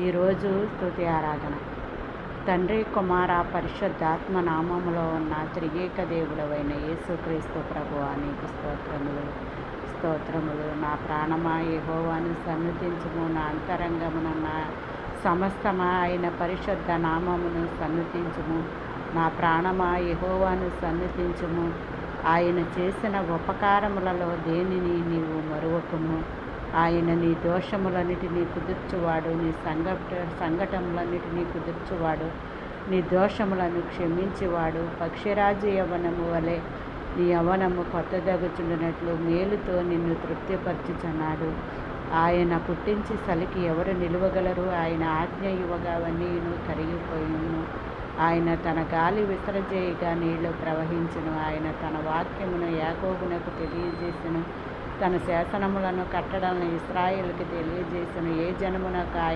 ఈరోజు స్తుతి ఆరాధన. తండ్రి, కుమార, పరిశుద్ధాత్మ నామములో ఉన్న త్రియేక దేవుడవైన యేసుక్రీస్తు ప్రభువా, నీకు స్తోత్రములు స్తోత్రములు. నా ప్రాణమా యెహోవాను సన్నుతించుము, నా అంతరంగమునున్న సమస్తమా ఆయన పరిశుద్ధ నామమును సన్నుతించుము. నా ప్రాణమా యెహోవాను సన్నుతించుము, ఆయన చేసిన ఉపకారములలో దేనిని నీవు మరువకుము. ఆయన నీ దోషములన్నిటినీ కుదుర్చువాడు, నీ సంఘటములన్నిటినీ కుదుర్చువాడు, నీ దోషములను క్షమించేవాడు. పక్షిరాజు యవ్వనము వలె నీ యవ్వనము కొత్తదగుచుండినట్లు మేలుతో నిన్ను తృప్తిపరచుచున్నాడు. ఆయన పుట్టించి సలికి ఎవరు నిలువగలరు? ఆయన ఆజ్ఞ ఇవ్వగా అవన్నీను కరిగిపోయును. ఆయన తన గాలి విసరజేయగా నీళ్లు ప్రవహించును. ఆయన తన వాక్యమును యాకోబునకు తెలియజేసెను, తన శాసనములను కట్టడలను ఇశ్రాయేలుకు తెలియజేసెను. ఏ జనమునకు ఆయన